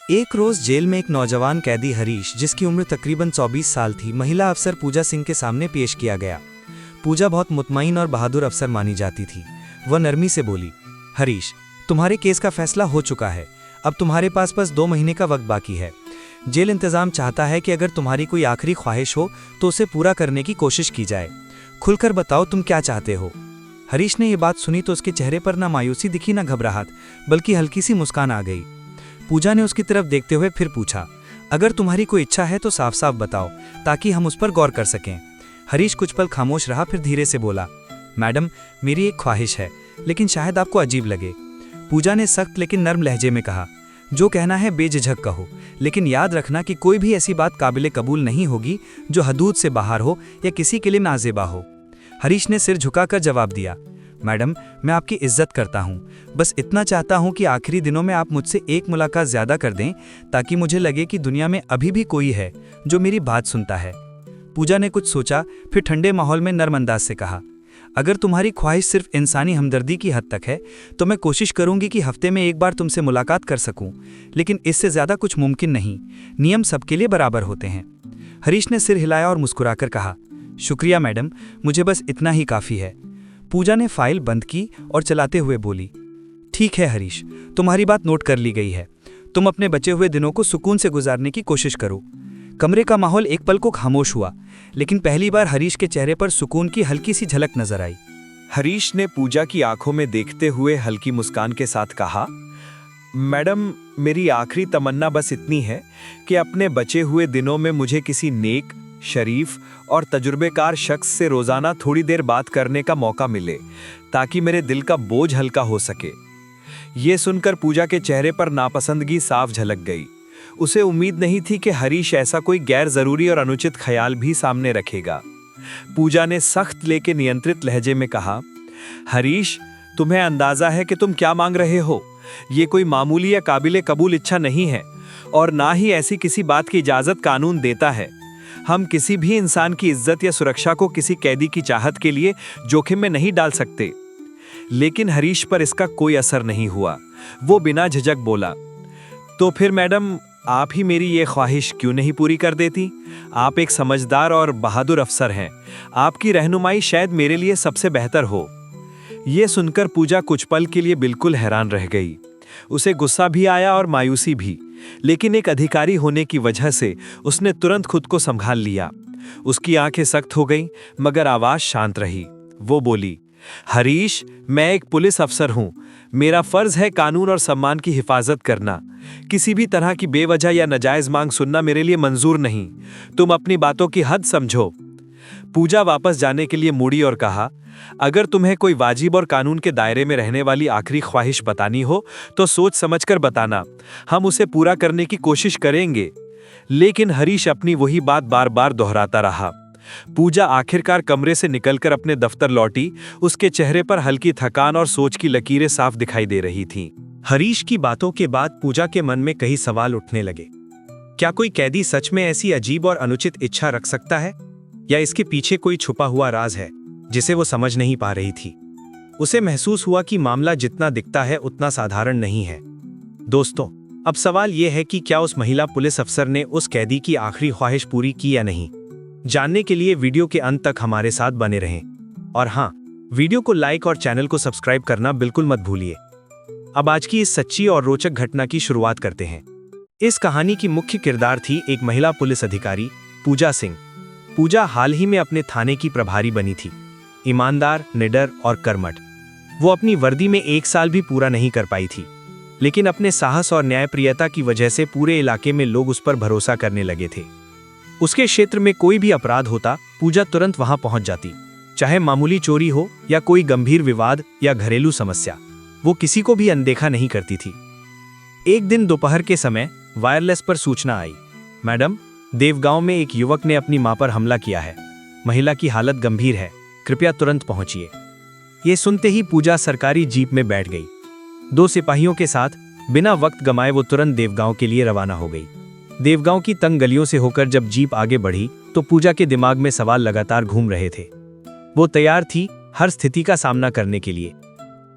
एक रोज जेल में एक नौजवान कैदी हरीश, जिसकी उम्र तकरीबन 24 साल थी, महिला अफसर पूजा सिंह के सामने पेश किया गया। पूजा बहुत मुतमईन और बहादुर अफसर मानी जाती थी। वह नरमी से बोली, हरीश, तुम्हारे केस का फैसला हो चुका है। अब तुम्हारे पास बस 2 महीने का वक्त बाकी है। जेल इंतजाम चाहता है कि अगर तुम्हारी कोई आखिरी ख्वाहिश हो तो उसे पूरा करने की कोशिश की जाए। खुलकर बताओ तुम क्या चाहते हो। हरीश ने यह बात सुनी तो उसके चेहरे पर ना मायूसी दिखी ना घबराहट, बल्कि हल्की सी मुस्कान आ गई। पूजा ने उसकी तरफ देखते हुए फिर पूछा, अगर तुम्हारी कोई इच्छा है तो साफ साफ बताओ, ताकि हम उस पर गौर कर सकें। हरीश कुछ पल खामोश रहा, फिर धीरे से बोला, मैडम, मेरी एक ख्वाहिश है, लेकिन शायद आपको अजीब लगे। पूजा ने सख्त लेकिन नर्म लहजे में कहा, जो कहना है बेझिझक कहो, लेकिन याद रखना कि कोई भी ऐसी बात काबिले कबूल नहीं होगी जो हदूद से बाहर हो या किसी के लिए नाजेबा हो। हरीश ने सिर झुकाकर जवाब दिया, मैडम, मैं आपकी इज्जत करता हूँ, बस इतना चाहता हूँ कि आखिरी दिनों में आप मुझसे एक मुलाकात ज़्यादा कर दें, ताकि मुझे लगे कि दुनिया में अभी भी कोई है जो मेरी बात सुनता है। पूजा ने कुछ सोचा, फिर ठंडे माहौल में नर्म अंदाज से कहा, अगर तुम्हारी ख्वाहिश सिर्फ इंसानी हमदर्दी की हद तक है तो मैं कोशिश करूंगी कि हफ्ते में एक बार तुमसे मुलाकात कर सकूं, लेकिन इससे ज़्यादा कुछ मुमकिन नहीं। नियम सबके लिए बराबर होते हैं। हरीश ने सिर हिलाया और मुस्कुराकर कहा, शुक्रिया मैडम, मुझे बस इतना ही काफ़ी है। पूजा ने फाइल बंद की और चलाते हुए बोली, ठीक है हरीश, तुम्हारी बात नोट कर ली गई है। तुम अपने बचे हुए दिनों को सुकून से गुजारने की कोशिश करो। कमरे का माहौल एक पल को खामोश हुआ, लेकिन पहली बार हरीश के चेहरे पर सुकून की हल्की सी झलक नजर आई। हरीश ने पूजा की आंखों में देखते हुए हल्की मुस्कान के साथ कहा, मैडम, मेरी आखिरी तमन्ना बस इतनी है कि अपने बचे हुए दिनों में मुझे किसी नेक, शरीफ और तजुर्बेकार शख्स से रोजाना थोड़ी देर बात करने का मौका मिले, ताकि मेरे दिल का बोझ हल्का हो सके। ये सुनकर पूजा के चेहरे पर नापसंदगी साफ झलक गई। उसे उम्मीद नहीं थी कि हरीश ऐसा कोई गैर जरूरी और अनुचित ख्याल भी सामने रखेगा। पूजा ने सख्त लेके नियंत्रित लहजे में कहा, हरीश, तुम्हें अंदाजा है कि तुम क्या मांग रहे हो। ये कोई मामूली या काबिले कबूल इच्छा नहीं है, और ना ही ऐसी किसी बात की इजाजत कानून देता है। हम किसी भी इंसान की इज्जत या सुरक्षा को किसी कैदी की चाहत के लिए जोखिम में नहीं डाल सकते। लेकिन हरीश पर इसका कोई असर नहीं हुआ। वो बिना झिझक बोला, तो फिर मैडम, आप ही मेरी ये ख्वाहिश क्यों नहीं पूरी कर देती। आप एक समझदार और बहादुर अफसर हैं। आपकी रहनुमाई शायद मेरे लिए सबसे बेहतर हो। ये सुनकर पूजा कुछ पल के लिए बिल्कुल हैरान रह गई। उसे गुस्सा भी आया और मायूसी भी, लेकिन एक अधिकारी होने की वजह से उसने तुरंत खुद को संभाल लिया। उसकी आंखें सख्त हो गईं, मगर आवाज शांत रही। वो बोली, हरीश, मैं एक पुलिस अफसर हूं। मेरा फर्ज है कानून और सम्मान की हिफाजत करना। किसी भी तरह की बेवजह या नाजायज मांग सुनना मेरे लिए मंजूर नहीं। तुम अपनी बातों की हद समझो। पूजा वापस जाने के लिए मुड़ी और कहा, अगर तुम्हें कोई वाजिब और कानून के दायरे में रहने वाली आखिरी ख्वाहिश बतानी हो तो सोच समझकर बताना, हम उसे पूरा करने की कोशिश करेंगे। लेकिन हरीश अपनी वही बात बार बार दोहराता रहा। पूजा आखिरकार कमरे से निकलकर अपने दफ्तर लौटी। उसके चेहरे पर हल्की थकान और सोच की लकीरें साफ दिखाई दे रही थीं। हरीश की बातों के बाद पूजा के मन में कई सवाल उठने लगे। क्या कोई कैदी सच में ऐसी अजीब और अनुचित इच्छा रख सकता है, या इसके पीछे कोई छुपा हुआ राज है जिसे वो समझ नहीं पा रही थी। उसे महसूस हुआ कि मामला जितना दिखता है उतना साधारण नहीं है। दोस्तों, अब सवाल यह है कि क्या उस महिला पुलिस अफसर ने उस कैदी की आखिरी ख्वाहिश पूरी की या नहीं। जानने के लिए वीडियो के अंत तक हमारे साथ बने रहें। और हाँ, वीडियो को लाइक और चैनल को सब्सक्राइब करना बिल्कुल मत भूलिए। अब आज की इस सच्ची और रोचक घटना की शुरुआत करते हैं। इस कहानी की मुख्य किरदार थी एक महिला पुलिस अधिकारी, पूजा सिंह। पूजा हाल ही में अपने थाने की प्रभारी बनी थी। ईमानदार, निडर और कर्मठ। वो अपनी वर्दी में 1 साल भी पूरा नहीं कर पाई थी, लेकिन अपने साहस और न्यायप्रियता की वजह से पूरे इलाके में लोग उस पर भरोसा करने लगे थे। उसके क्षेत्र में कोई भी अपराध होता, पूजा तुरंत वहां पहुंच जाती। चाहे मामूली चोरी हो या कोई गंभीर विवाद या घरेलू समस्या, वो किसी को भी अनदेखा नहीं करती थी। एक दिन दोपहर के समय वायरलेस पर सूचना आई, मैडम, देवगांव में एक युवक ने अपनी मां पर हमला किया है। महिला की हालत गंभीर है, कृपया तुरंत पहुंचिए। ये सुनते ही पूजा सरकारी जीप में बैठ गई। 2 सिपाहियों के साथ बिना वक्त गमाए वो तुरंत देवगांव के लिए रवाना हो गई। देवगांव की तंग गलियों से होकर जब जीप आगे बढ़ी तो पूजा के दिमाग में सवाल लगातार घूम रहे थे। वो तैयार थी हर स्थिति का सामना करने के लिए।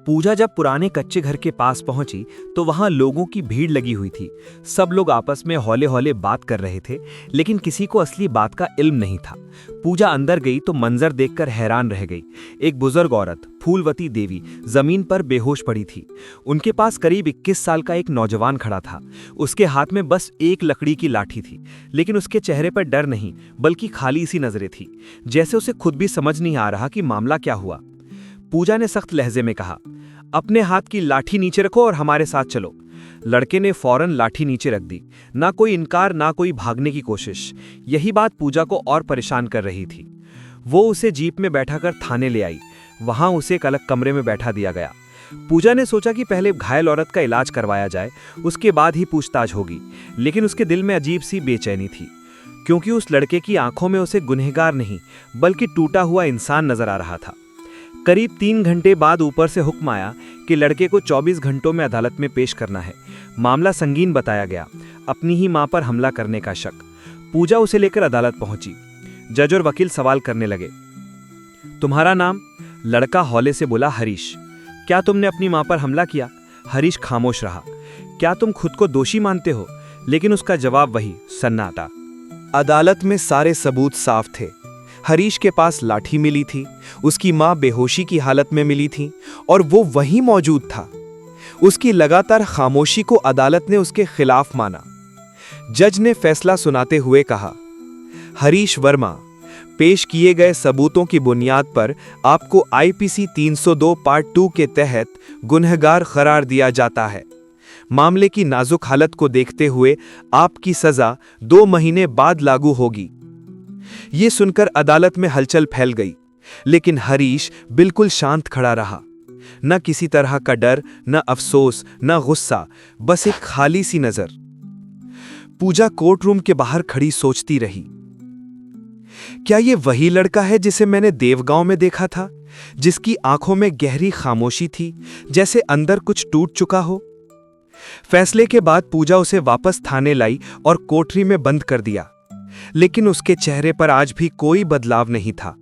पूजा जब पुराने कच्चे घर के पास पहुंची तो वहां लोगों की भीड़ लगी हुई थी। सब लोग आपस में हौले हौले बात कर रहे थे, लेकिन किसी को असली बात का इल्म नहीं था। पूजा अंदर गई तो मंजर देखकर हैरान रह गई। एक बुजुर्ग औरत, फूलवती देवी, जमीन पर बेहोश पड़ी थी। उनके पास करीब 21 साल का एक नौजवान खड़ा था। उसके हाथ में बस एक लकड़ी की लाठी थी, लेकिन उसके चेहरे पर डर नहीं बल्कि खाली सी नजरें थी, जैसे उसे खुद भी समझ नहीं आ रहा कि मामला क्या हुआ। पूजा ने सख्त लहजे में कहा, अपने हाथ की लाठी नीचे रखो और हमारे साथ चलो। लड़के ने फौरन लाठी नीचे रख दी। ना कोई इनकार, ना कोई भागने की कोशिश। यही बात पूजा को और परेशान कर रही थी। वो उसे जीप में बैठाकर थाने ले आई। वहां उसे एक अलग कमरे में बैठा दिया गया। पूजा ने सोचा कि पहले घायल औरत का इलाज करवाया जाए, उसके बाद ही पूछताछ होगी, लेकिन उसके दिल में अजीब सी बेचैनी थी, क्योंकि उस लड़के की आंखों में उसे गुनहगार नहीं बल्कि टूटा हुआ इंसान नजर आ रहा था। करीब 3 घंटे बाद ऊपर से हुक्म आया कि लड़के को 24 घंटों में अदालत में पेश करना है। मामला संगीन बताया गया, अपनी ही मां पर हमला करने का शक। पूजा उसे लेकर अदालत पहुंची। जज और वकील सवाल करने लगे, तुम्हारा नाम? लड़का हौले से बोला, हरीश। क्या तुमने अपनी मां पर हमला किया? हरीश खामोश रहा। क्या तुम खुद को दोषी मानते हो? लेकिन उसका जवाब वही, सन्नाटा। अदालत में सारे सबूत साफ थे। हरीश के पास लाठी मिली थी, उसकी मां बेहोशी की हालत में मिली थी और वो वहीं मौजूद था। उसकी लगातार खामोशी को अदालत ने उसके खिलाफ माना। जज ने फैसला सुनाते हुए कहा, हरीश वर्मा, पेश किए गए सबूतों की बुनियाद पर आपको आईपीसी 302 पार्ट 2 के तहत गुनहगार करार दिया जाता है। मामले की नाजुक हालत को देखते हुए आपकी सजा 2 महीने बाद लागू होगी। ये सुनकर अदालत में हलचल फैल गई, लेकिन हरीश बिल्कुल शांत खड़ा रहा। न किसी तरह का डर, न अफसोस, न गुस्सा, बस एक खाली सी नजर। पूजा कोर्ट रूम के बाहर खड़ी सोचती रही, क्या ये वही लड़का है जिसे मैंने देवगांव में देखा था, जिसकी आंखों में गहरी खामोशी थी, जैसे अंदर कुछ टूट चुका हो। फैसले के बाद पूजा उसे वापस थाने लाई और कोठरी में बंद कर दिया, लेकिन उसके चेहरे पर आज भी कोई बदलाव नहीं था,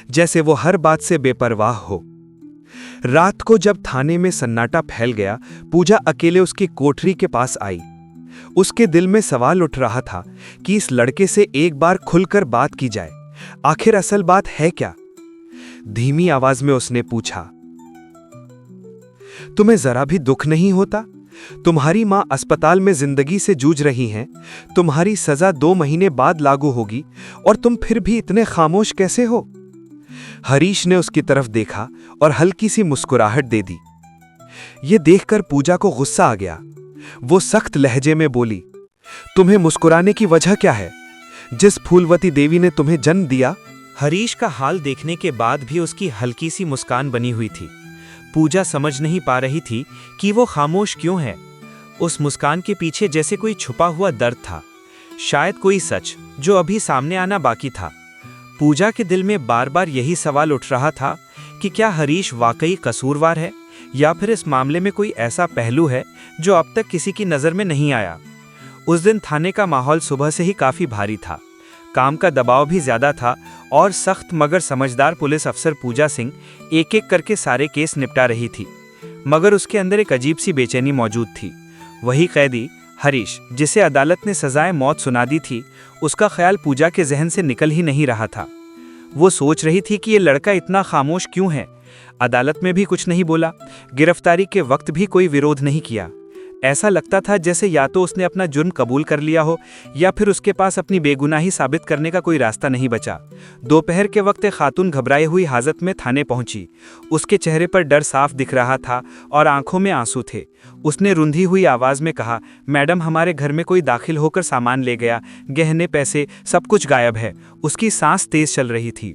जैसे वो हर बात से बेपरवाह हो। रात को जब थाने में सन्नाटा फैल गया, पूजा अकेले उसकी कोठरी के पास आई। उसके दिल में सवाल उठ रहा था कि इस लड़के से एक बार खुलकर बात की जाए। आखिर असल बात है क्या? धीमी आवाज में उसने पूछा, तुम्हें जरा भी दुख नहीं होता? तुम्हारी मां अस्पताल में जिंदगी से जूझ रही हैं, तुम्हारी सजा 2 महीने बाद लागू होगी और तुम फिर भी इतने खामोश कैसे हो? हरीश ने उसकी तरफ देखा और हल्की सी मुस्कुराहट दे दी। यह देखकर पूजा को गुस्सा आ गया। वो सख्त लहजे में बोली, तुम्हें मुस्कुराने की वजह क्या है? जिस फूलवती देवी ने तुम्हें जन्म दिया। हरीश का हाल देखने के बाद भी उसकी हल्की सी मुस्कान बनी हुई थी। पूजा समझ नहीं पा रही थी कि वो खामोश क्यों है। उस मुस्कान के पीछे जैसे कोई छुपा हुआ दर्द था, शायद कोई सच जो अभी सामने आना बाकी था। पूजा के दिल में बार बार यही सवाल उठ रहा था कि क्या हरीश वाकई कसूरवार है, या फिर इस मामले में कोई ऐसा पहलू है जो अब तक किसी की नज़र में नहीं आया। उस दिन थाने का माहौल सुबह से ही काफ़ी भारी था। काम का दबाव भी ज्यादा था और सख्त मगर समझदार पुलिस अफसर पूजा सिंह एक एक करके सारे केस निपटा रही थी, मगर उसके अंदर एक अजीब सी बेचैनी मौजूद थी। वही कैदी हरीश, जिसे अदालत ने सजाए मौत सुना दी थी, उसका ख्याल पूजा के जहन से निकल ही नहीं रहा था। वो सोच रही थी कि ये लड़का इतना खामोश क्यों है। अदालत में भी कुछ नहीं बोला, गिरफ्तारी के वक्त भी कोई विरोध नहीं किया। ऐसा लगता था जैसे या तो उसने अपना जुर्म कबूल कर लिया हो, या फिर उसके पास अपनी बेगुनाही साबित करने का कोई रास्ता नहीं बचा। दोपहर के वक्त एक खातून घबराई हुई हालत में थाने पहुंची। उसके चेहरे पर डर साफ दिख रहा था और आंखों में आंसू थे। उसने रुंधी हुई आवाज में कहा, मैडम, हमारे घर में कोई दाखिल होकर सामान ले गया, गहने, पैसे, सब कुछ गायब है। उसकी सांस तेज चल रही थी।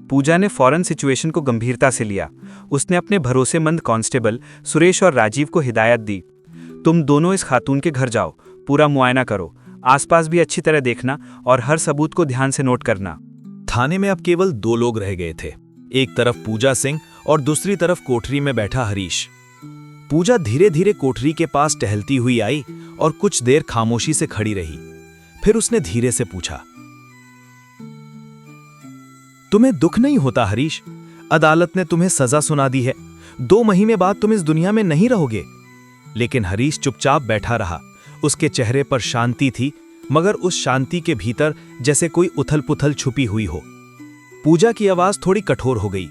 पूजा ने फौरन सिचुएशन को गंभीरता से लिया। उसने अपने भरोसेमंद कांस्टेबल सुरेश और राजीव को हिदायत दी, तुम दोनों इस खातून के घर जाओ, पूरा मुआयना करो, आसपास भी अच्छी तरह देखना और हर सबूत को ध्यान से नोट करना। थाने में अब केवल 2 लोग रह गए थे, एक तरफ पूजा सिंह और दूसरी तरफ कोठरी में बैठा हरीश। पूजा धीरे धीरे कोठरी के पास टहलती हुई आई और कुछ देर खामोशी से खड़ी रही। फिर उसने धीरे से पूछा, तुम्हें दुख नहीं होता हरीश? अदालत ने तुम्हें सजा सुना दी है, 2 महीने बाद तुम इस दुनिया में नहीं रहोगे। लेकिन हरीश चुपचाप बैठा रहा। उसके चेहरे पर शांति थी, मगर उस शांति के भीतर जैसे कोई उथल-पुथल छुपी हुई हो। पूजा की आवाज थोड़ी कठोर हो गई।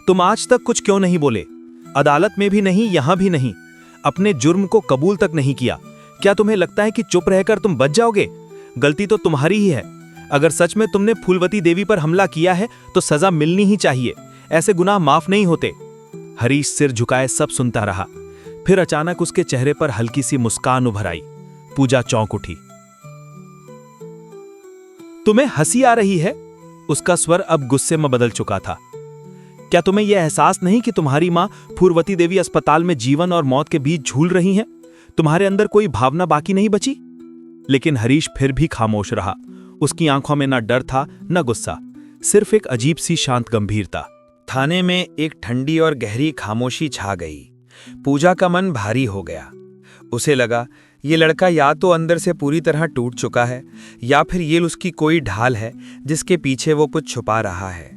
तुम आज तक कुछ क्यों नहीं बोले? अदालत में भी नहीं, यहां भी नहीं। अपने जुर्म को कबूल तक नहीं किया। क्या तुम्हें लगता है कि चुप रहकर तुम बच जाओगे? गलती तो तुम्हारी ही है। अगर सच में तुमने फूलवती देवी पर हमला किया है तो सजा मिलनी ही चाहिए। ऐसे गुनाह माफ नहीं होते। हरीश सिर झुकाए सब सुनता रहा। फिर अचानक उसके चेहरे पर हल्की सी मुस्कान उभर आई। पूजा चौंक उठी। तुम्हें हंसी आ रही है? उसका स्वर अब गुस्से में बदल चुका था। क्या तुम्हें यह एहसास नहीं कि तुम्हारी मां फूलवती देवी अस्पताल में जीवन और मौत के बीच झूल रही हैं? तुम्हारे अंदर कोई भावना बाकी नहीं बची? लेकिन हरीश फिर भी खामोश रहा। उसकी आंखों में न डर था न गुस्सा, सिर्फ एक अजीब सी शांत गंभीरता। थाने में एक ठंडी और गहरी खामोशी छा गई। पूजा का मन भारी हो गया। उसे लगा ये लड़का या तो अंदर से पूरी तरह टूट चुका है या फिर ये उसकी कोई ढाल है जिसके पीछे वो कुछ छुपा रहा है।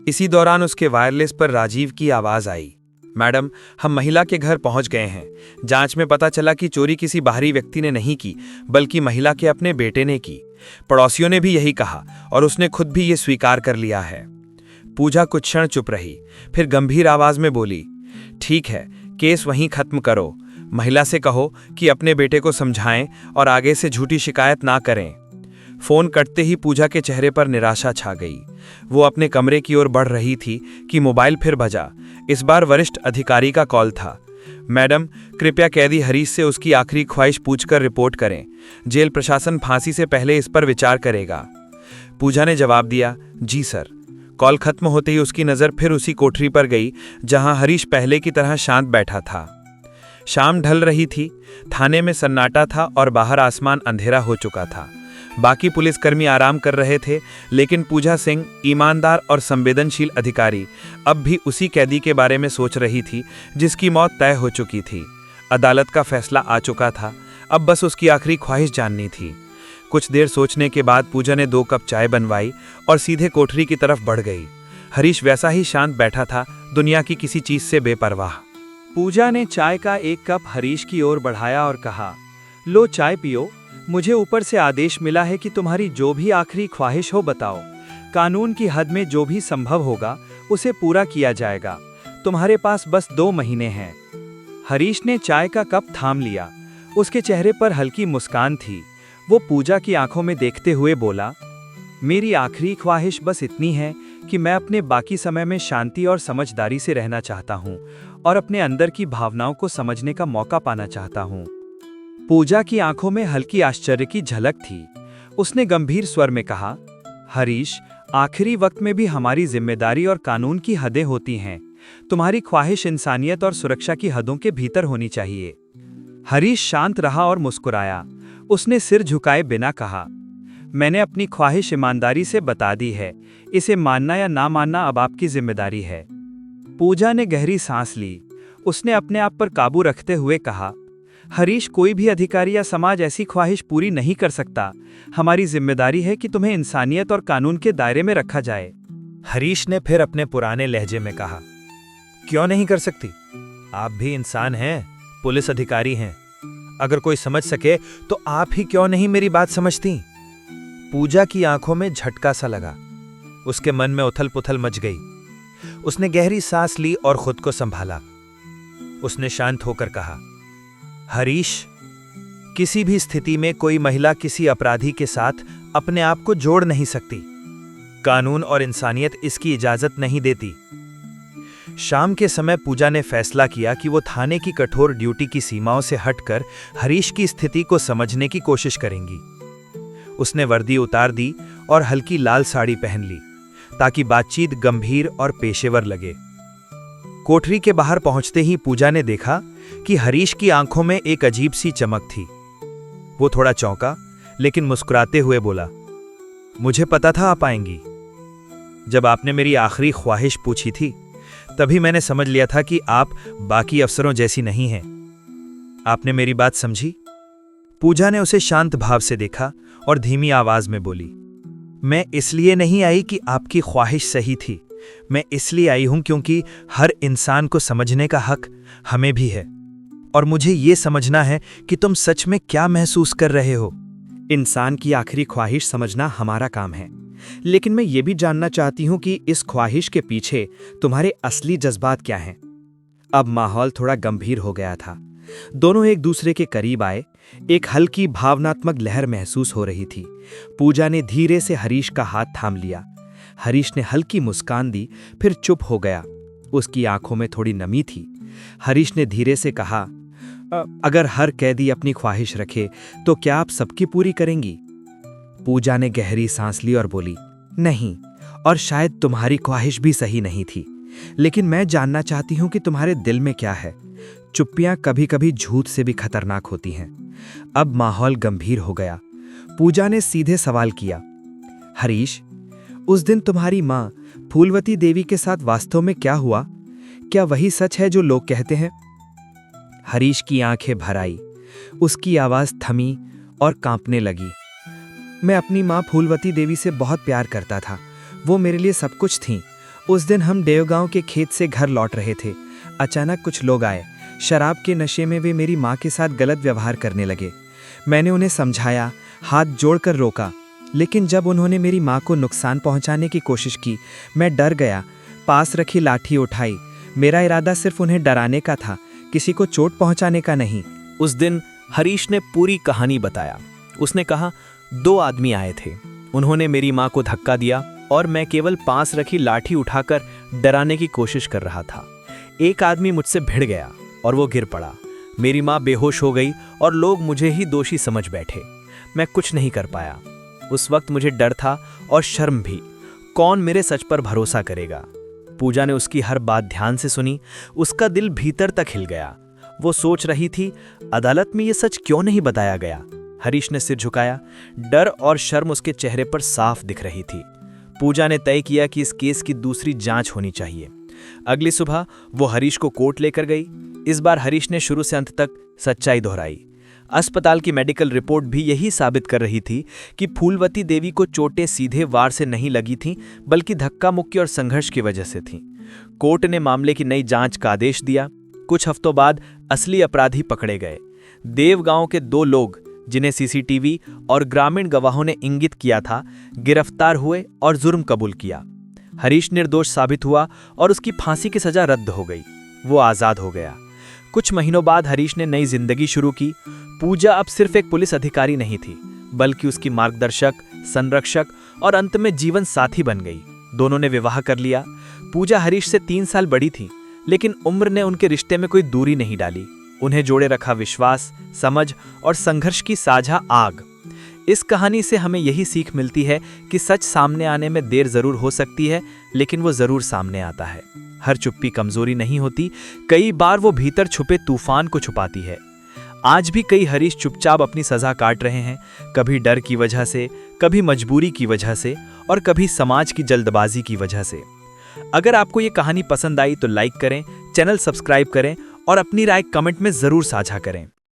इसी दौरान उसके वायरलेस पर राजीव की आवाज आई, मैडम, हम महिला के घर पहुंच गए हैं। जांच में पता चला कि चोरी किसी बाहरी व्यक्ति ने नहीं की, बल्कि महिला के अपने बेटे ने की। पड़ोसियों ने भी यही कहा और उसने खुद भी ये स्वीकार कर लिया है। पूजा कुछ क्षण चुप रही, फिर गंभीर आवाज में बोली, ठीक है, केस वहीं खत्म करो। महिला से कहो कि अपने बेटे को समझाएं और आगे से झूठी शिकायत ना करें। फोन कटते ही पूजा के चेहरे पर निराशा छा गई। वो अपने कमरे की ओर बढ़ रही थी कि मोबाइल फिर बजा। इस बार वरिष्ठ अधिकारी का कॉल था। मैडम, कृपया कैदी हरीश से उसकी आखिरी ख्वाहिश पूछकर रिपोर्ट करें। जेल प्रशासन फांसी से पहले इस पर विचार करेगा। पूजा ने जवाब दिया, जी सर। कॉल खत्म होते ही उसकी नज़र फिर उसी कोठरी पर गई जहां हरीश पहले की तरह शांत बैठा था। शाम ढल रही थी। थाने में सन्नाटा था और बाहर आसमान अंधेरा हो चुका था। बाकी पुलिसकर्मी आराम कर रहे थे, लेकिन पूजा सिंह, ईमानदार और संवेदनशील अधिकारी, अब भी उसी कैदी के बारे में सोच रही थी जिसकी मौत तय हो चुकी थी। अदालत का फैसला आ चुका था, अब बस उसकी आखिरी ख्वाहिश जाननी थी। कुछ देर सोचने के बाद पूजा ने 2 कप चाय बनवाई और सीधे कोठरी की तरफ बढ़ गई। हरीश वैसा ही शांत बैठा था, दुनिया की किसी चीज से बेपरवाह। पूजा ने चाय का 1 कप हरीश की ओर बढ़ाया और कहा, लो चाय पियो। मुझे ऊपर से आदेश मिला है कि तुम्हारी जो भी आखिरी ख्वाहिश हो बताओ। कानून की हद में जो भी संभव होगा उसे पूरा किया जाएगा। तुम्हारे पास बस 2 महीने हैं। हरीश ने चाय का कप थाम लिया। उसके चेहरे पर हल्की मुस्कान थी। वो पूजा की आंखों में देखते हुए बोला, मेरी आखिरी ख्वाहिश बस इतनी है कि मैं अपने बाकी समय में शांति और समझदारी से रहना चाहता हूँ और अपने अंदर की भावनाओं को समझने का मौका पाना चाहता हूँ। पूजा की आंखों में हल्की आश्चर्य की झलक थी। उसने गंभीर स्वर में कहा, हरीश, आखिरी वक्त में भी हमारी जिम्मेदारी और कानून की हदें होती हैं। तुम्हारी ख्वाहिश इंसानियत और सुरक्षा की हदों के भीतर होनी चाहिए। हरीश शांत रहा और मुस्कुराया। उसने सिर झुकाए बिना कहा, मैंने अपनी ख्वाहिश ईमानदारी से बता दी है। इसे मानना या ना मानना अब आपकी जिम्मेदारी है। पूजा ने गहरी सांस ली। उसने अपने आप पर काबू रखते हुए कहा, हरीश, कोई भी अधिकारी या समाज ऐसी ख्वाहिश पूरी नहीं कर सकता। हमारी जिम्मेदारी है कि तुम्हें इंसानियत और कानून के दायरे में रखा जाए। हरीश ने फिर अपने पुराने लहजे में कहा, क्यों नहीं कर सकती? आप भी इंसान हैं, पुलिस अधिकारी हैं। अगर कोई समझ सके तो आप ही क्यों नहीं मेरी बात समझती? पूजा की आंखों में झटका सा लगा। उसके मन में उथल पुथल मच गई। उसने गहरी सांस ली और खुद को संभाला। उसने शांत होकर कहा, हरीश, किसी भी स्थिति में कोई महिला किसी अपराधी के साथ अपने आप को जोड़ नहीं सकती। कानून और इंसानियत इसकी इजाजत नहीं देती। शाम के समय पूजा ने फैसला किया कि वो थाने की कठोर ड्यूटी की सीमाओं से हटकर हरीश की स्थिति को समझने की कोशिश करेंगी। उसने वर्दी उतार दी और हल्की लाल साड़ी पहन ली ताकि बातचीत गंभीर और पेशेवर लगे। कोठरी के बाहर पहुंचते ही पूजा ने देखा कि हरीश की आंखों में एक अजीब सी चमक थी। वो थोड़ा चौंका, लेकिन मुस्कुराते हुए बोला, मुझे पता था आप आएंगी। जब आपने मेरी आखिरी ख्वाहिश पूछी थी तभी मैंने समझ लिया था कि आप बाकी अफसरों जैसी नहीं हैं। आपने मेरी बात समझी? पूजा ने उसे शांत भाव से देखा और धीमी आवाज में बोली, मैं इसलिए नहीं आई कि आपकी ख्वाहिश सही थी, मैं इसलिए आई हूं क्योंकि हर इंसान को समझने का हक हमें भी है, और मुझे ये समझना है कि तुम सच में क्या महसूस कर रहे हो। इंसान की आखिरी ख्वाहिश समझना हमारा काम है, लेकिन मैं ये भी जानना चाहती हूँ कि इस ख्वाहिश के पीछे तुम्हारे असली जज्बात क्या हैं। अब माहौल थोड़ा गंभीर हो गया था। दोनों एक दूसरे के करीब आए। एक हल्की भावनात्मक लहर महसूस हो रही थी। पूजा ने धीरे से हरीश का हाथ थाम लिया। हरीश ने हल्की मुस्कान दी, फिर चुप हो गया। उसकी आंखों में थोड़ी नमी थी। हरीश ने धीरे से कहा, अगर हर कैदी अपनी ख्वाहिश रखे तो क्या आप सबकी पूरी करेंगी? पूजा ने गहरी सांस ली और बोली, नहीं, और शायद तुम्हारी ख्वाहिश भी सही नहीं थी, लेकिन मैं जानना चाहती हूं कि तुम्हारे दिल में क्या है। चुप्पियां कभी कभी झूठ से भी खतरनाक होती हैं। अब माहौल गंभीर हो गया। पूजा ने सीधे सवाल किया, हरीश, उस दिन तुम्हारी मां फूलवती देवी के साथ वास्तव में क्या हुआ? क्या वही सच है जो लोग कहते हैं? हरीश की आंखें भर आई। उसकी आवाज थमी और कांपने लगी। मैं अपनी मां फूलवती देवी से बहुत प्यार करता था। वो मेरे लिए सब कुछ थीं। उस दिन हम देवगांव के खेत से घर लौट रहे थे। अचानक कुछ लोग आए। शराब के नशे में वे मेरी मां के साथ गलत व्यवहार करने लगे। मैंने उन्हें समझाया, हाथ जोड़कर रोका, लेकिन जब उन्होंने मेरी मां को नुकसान पहुंचाने की कोशिश की, मैं डर गया। पास रखी लाठी उठाई। मेरा इरादा सिर्फ उन्हें डराने का था, किसी को चोट पहुंचाने का नहीं। उस दिन हरीश ने पूरी कहानी बताया। उसने कहा, 2 आदमी आए थे। उन्होंने मेरी मां को धक्का दिया और मैं केवल पास रखी लाठी उठाकर डराने की कोशिश कर रहा था। एक आदमी मुझसे भिड़ गया और वो गिर पड़ा। मेरी मां बेहोश हो गई और लोग मुझे ही दोषी समझ बैठे। मैं कुछ नहीं कर पाया। उस वक्त मुझे डर था और शर्म भी। कौन मेरे सच पर भरोसा करेगा? पूजा ने उसकी हर बात ध्यान से सुनी। उसका दिल भीतर तक हिल गया। वो सोच रही थी, अदालत में ये सच क्यों नहीं बताया गया? हरीश ने सिर झुकाया। डर और शर्म उसके चेहरे पर साफ दिख रही थी। पूजा ने तय किया कि इस केस की दूसरी जांच होनी चाहिए। अगली सुबह वो हरीश को कोर्ट लेकर गई। इस बार हरीश ने शुरू से अंत तक सच्चाई दोहराई। अस्पताल की मेडिकल रिपोर्ट भी यही साबित कर रही थी कि फूलवती देवी को चोटें सीधे वार से नहीं लगी थीं, बल्कि धक्का मुक्की और संघर्ष की वजह से थीं। कोर्ट ने मामले की नई जांच का आदेश दिया। कुछ हफ्तों बाद असली अपराधी पकड़े गए। देवगांव के 2 लोग, जिन्हें सीसीटीवी और ग्रामीण गवाहों ने इंगित किया था, गिरफ्तार हुए और जुर्म कबूल किया। हरीश निर्दोष साबित हुआ और उसकी फांसी की सजा रद्द हो गई। वो आज़ाद हो गया। कुछ महीनों बाद हरीश ने नई जिंदगी शुरू की। पूजा अब सिर्फ एक पुलिस अधिकारी नहीं थी, बल्कि उसकी मार्गदर्शक, संरक्षक और अंत में जीवन साथी बन गई। दोनों ने विवाह कर लिया। पूजा हरीश से 3 साल बड़ी थी, लेकिन उम्र ने उनके रिश्ते में कोई दूरी नहीं डाली। उन्हें जोड़े रखा विश्वास, समझ और संघर्ष की साझा आग। इस कहानी से हमें यही सीख मिलती है कि सच सामने आने में देर जरूर हो सकती है, लेकिन वो जरूर सामने आता है। हर चुप्पी कमजोरी नहीं होती, कई बार वो भीतर छुपे तूफान को छुपाती है। आज भी कई हरीश चुपचाप अपनी सजा काट रहे हैं, कभी डर की वजह से, कभी मजबूरी की वजह से और कभी समाज की जल्दबाजी की वजह से। अगर आपको ये कहानी पसंद आई तो लाइक करें, चैनल सब्सक्राइब करें और अपनी राय कमेंट में जरूर साझा करें।